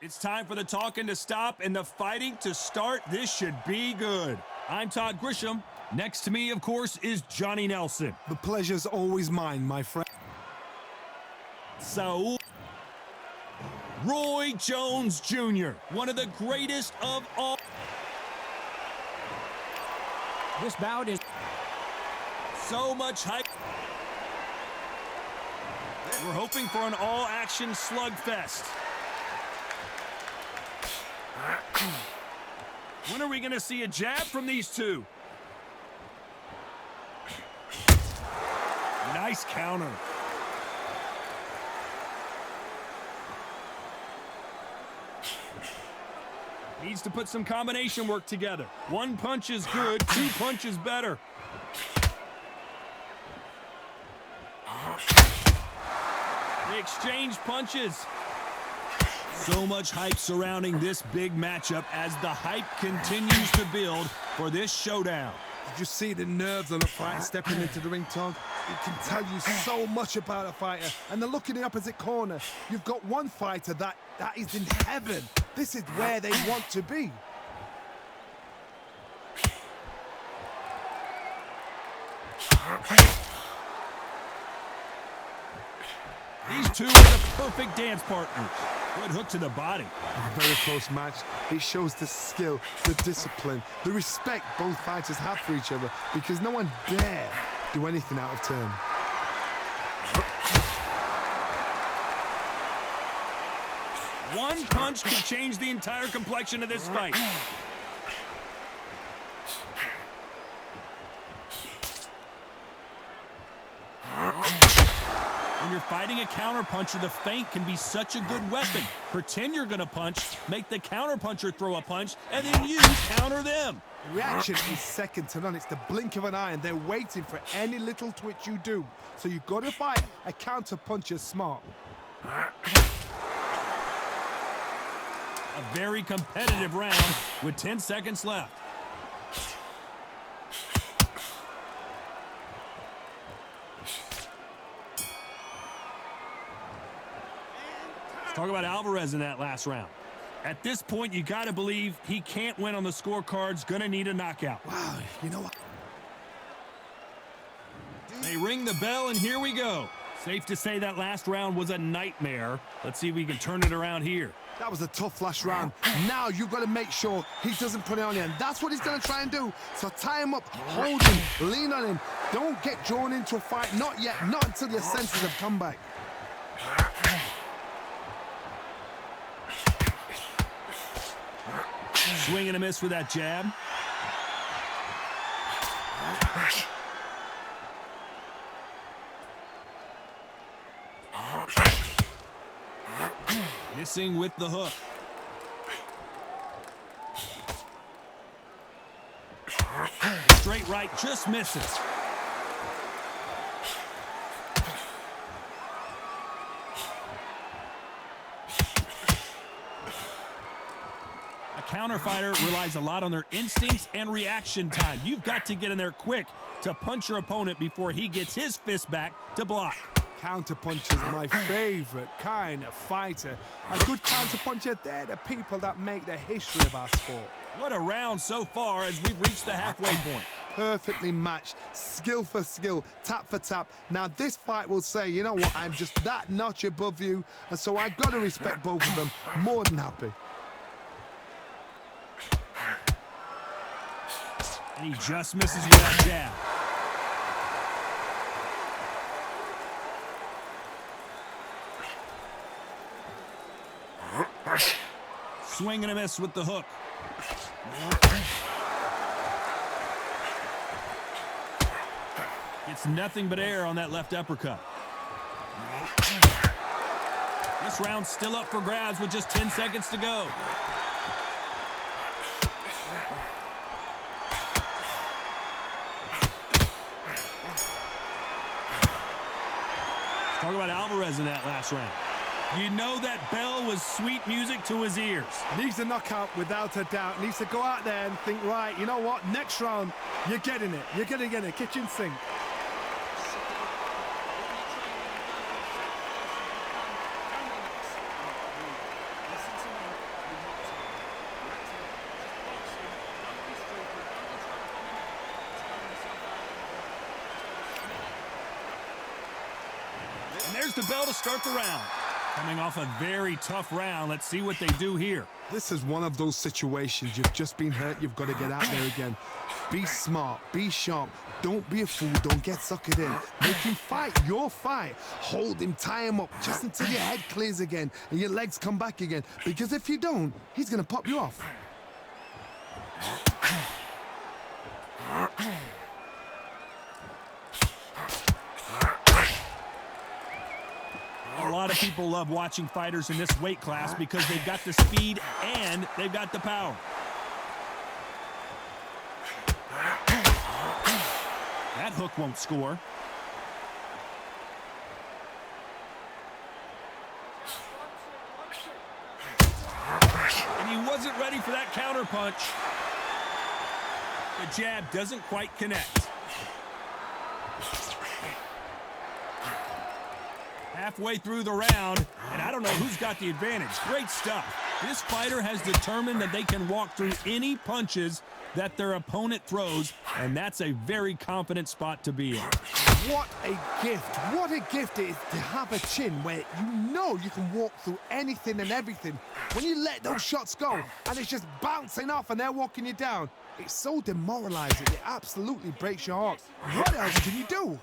It's time for the talking to stop and the fighting to start. This should be good. I'm Todd Grisham. Next to me, of course, is Johnny Nelson. The pleasure's always mine, my friend. So, Roy Jones Jr., one of the greatest of all. This bout is So much hype. We're hoping for an all-action slugfest. When are we going to see a jab from these two? Nice counter. Needs to put some combination work together. One punch is good, two punches better. They exchange punches. So much hype surrounding this big matchup as the hype continues to build for this showdown. Did you see the nerves on a fighter stepping into the ring, Todd? It can tell you so much about a fighter. And then look in the opposite corner. You've got one fighter that is in heaven. This is where they want to be. These two are the perfect dance partners. Good hook to the body. A very close match. It shows the skill, the discipline, the respect both fighters have for each other, because no one dare do anything out of turn. One punch could change the entire complexion of this fight. When you're fighting a counterpuncher, the feint can be such a good weapon. Pretend you're going to punch, make the counterpuncher throw a punch, and then you counter them. Reaction is second to none. It's the blink of an eye, and they're waiting for any little twitch you do. So you've got to fight a counterpuncher smart. A very competitive round with 10 seconds left. Let's talk about Alvarez in that last round. At this point, you got to believe he can't win on the scorecards. Gonna need a knockout. Wow, you know what? They ring the bell, and here we go. Safe to say that last round was a nightmare. Let's see if we can turn it around here. That was a tough last round. Now you've got to make sure he doesn't put it on you, and that's what he's going to try and do. So tie him up, hold him, lean on him. Don't get drawn into a fight. Not yet. Not until your senses have come back. Swing and a miss with that jab. Missing with the hook. Straight right, just misses. A counter fighter relies a lot on their instincts and reaction time. You've got to get in there quick to punch your opponent before he gets his fist back to block. Counterpuncher is my favorite kind of fighter. A good counterpuncher, they're the people that make the history of our sport. What a round so far as we've reached the halfway point. Perfectly matched, skill for skill, tap for tap. Now this fight will say, you know what, I'm just that notch above you, and so I've got to respect both of them. More than happy. And he just misses with that jab. Swing and a miss with the hook. It's nothing but air on that left uppercut. This round's still up for grabs with just 10 seconds to go. Let's talk about Alvarez in that last round. You know that bell was sweet music to his ears. Needs a knockout without a doubt. Needs to go out there and think, right, you know what, next round, you're getting it. You're going to get it, kitchen sink. And there's the bell to start the round. Coming off a very tough round, let's see what they do here. This is one of those situations. You've just been hurt. You've got to get out there again. Be smart. Be sharp. Don't be a fool. Don't get suckered in. Make him fight your fight. Hold him. Tie him up just until your head clears again and your legs come back again. Because if you don't, he's going to pop you off. A lot of people love watching fighters in this weight class because they've got the speed and they've got the power. That hook won't score. And he wasn't ready for that counter punch. The jab doesn't quite connect. Halfway through the round, and I don't know who's got the advantage. Great stuff. This fighter has determined that they can walk through any punches that their opponent throws, and that's a very confident spot to be in. What a gift. What a gift it is to have a chin where you know you can walk through anything and everything. When you let those shots go and it's just bouncing off and they're walking you down, it's so demoralizing. It absolutely breaks your heart. What else can you do?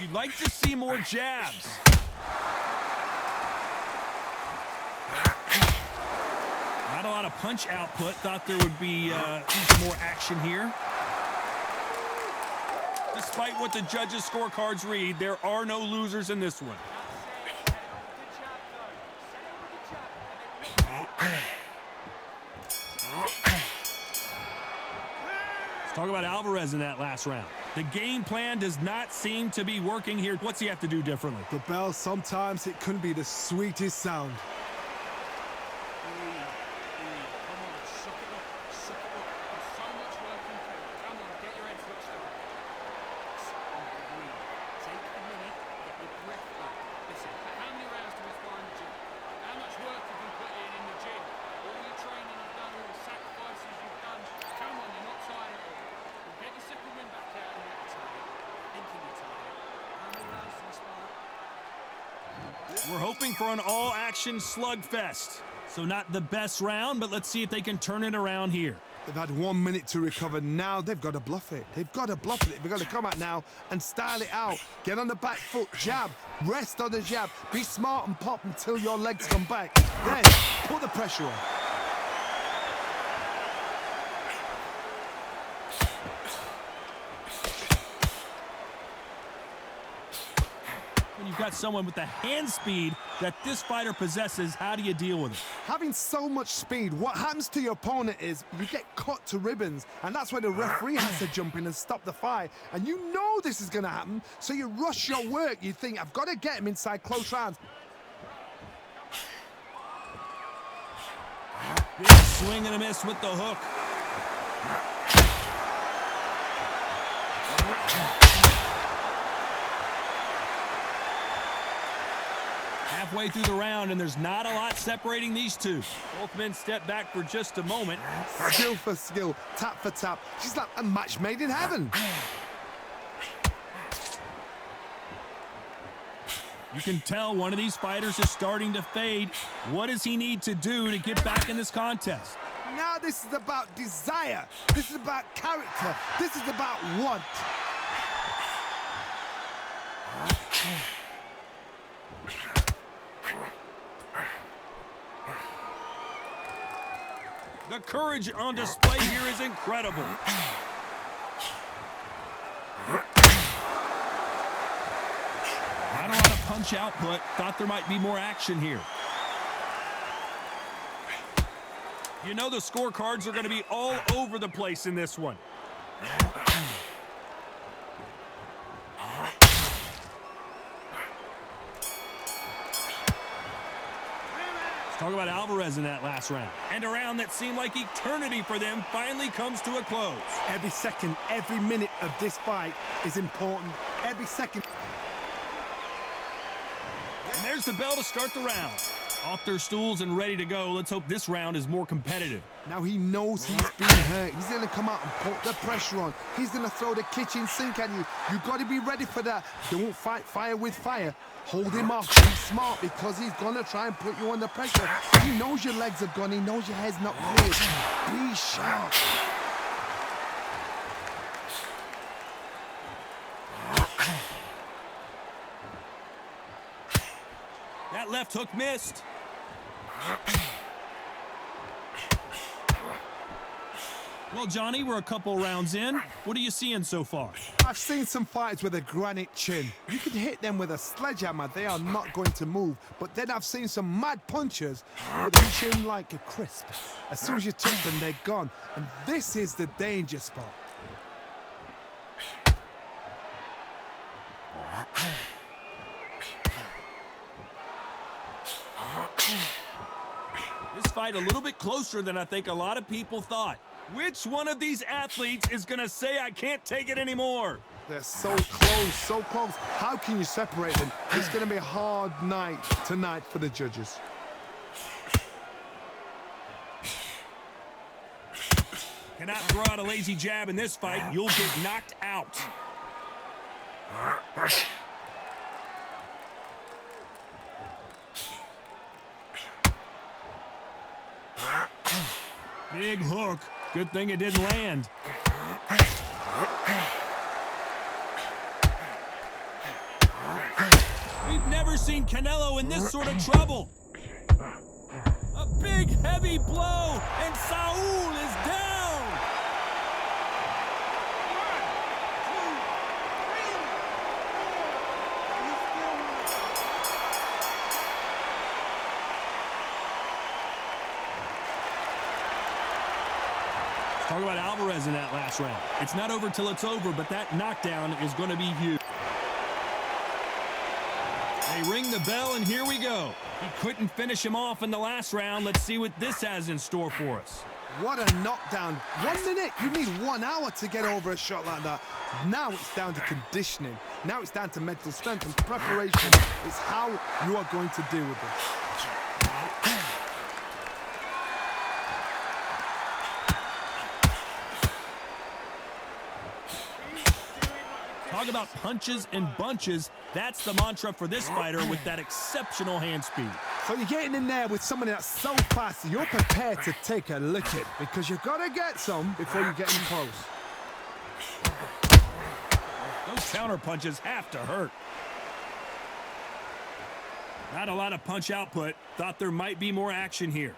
You'd like to see more jabs. Not a lot of punch output. Thought there would be some more action here. Despite what the judges' scorecards read, there are no losers in this one. Let's talk about Alvarez in that last round. The game plan does not seem to be working here. What's he have to do differently? The bell, sometimes it can be the sweetest sound. We're hoping for an all-action slugfest. So not the best round, but let's see if they can turn it around here. They've had 1 minute to recover. Now they've got to bluff it. They've got to bluff it. They've got to come out now and style it out. Get on the back foot, jab, rest on the jab. Be smart and pop until your legs come back. Then put the pressure on. When you've got someone with the hand speed that this fighter possesses, how do you deal with it? Having so much speed, what happens to your opponent is you get cut to ribbons, and that's where the referee has to jump in and stop the fight. And you know this is going to happen, so you rush your work. You think, I've got to get him inside close rounds. Big swing and a miss with the hook. Halfway through the round, and there's not a lot separating these two. Both men step back for just a moment. Skill for skill, tap for tap. She's like a match made in heaven. You can tell one of these fighters is starting to fade. What does he need to do to get back in this contest? Now this is about desire. This is about character. This is about want. The courage on display here is incredible. Not a lot of punch output. Thought there might be more action here. You know the scorecards are going to be all over the place in this one. Let's talk about Alvarez in that last round. And a round that seemed like eternity for them finally comes to a close. Every second, every minute of this fight is important. Every second. And there's the bell to start the round. Off their stools and ready to go. Let's hope this round is more competitive. Now he knows he's been hurt. He's going to come out and put the pressure on. He's going to throw the kitchen sink at you. You've got to be ready for that. Don't fight fire with fire. Hold him off. Be smart because he's going to try and put you under pressure. He knows your legs are gone. He knows your head's not cleared. Be sharp. That left hook missed. Well, Johnny, we're a couple rounds in. What are you seeing so far? I've seen some fighters with a granite chin. You can hit them with a sledgehammer. They are not going to move. But then I've seen some mad punchers with a chin like a crisp. As soon as you touch them, they're gone. And this is the danger spot. This fight a little bit closer than I think a lot of people thought. Which one of these athletes is going to say, I can't take it anymore? They're so close, so close. How can you separate them? It's going to be a hard night tonight for the judges. Cannot throw out a lazy jab in this fight. You'll get knocked out. Big hook. Good thing it didn't land. We've never seen Canelo in this sort of trouble. A big, heavy blow, and Saul is down. Talk about Alvarez in that last round. It's not over till it's over, but that knockdown is going to be huge. They ring the bell, and here we go. He couldn't finish him off in the last round. Let's see what this has in store for us. What a knockdown. 1 minute, you need 1 hour to get over a shot like that. Now it's down to conditioning. Now it's down to mental strength and preparation. It's how you are going to deal with this. Talk about punches and bunches. That's the mantra for this fighter with that exceptional hand speed. So you're getting in there with somebody that's so fast, you're prepared to take a licking because you've got to get some before you get in close. Those counter punches have to hurt. Not a lot of punch output. Thought there might be more action here.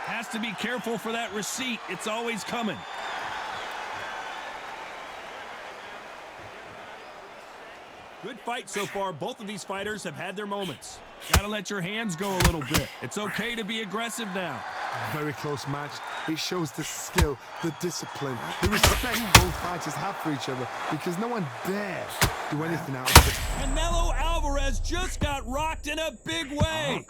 Has to be careful for that receipt. It's always coming. Good fight so far. Both of these fighters have had their moments. Gotta let your hands go a little bit. It's okay to be aggressive now. Very close match. It shows the skill, the discipline, the respect both fighters have for each other because no one dare do anything out of it. Canelo Alvarez just got rocked in a big way.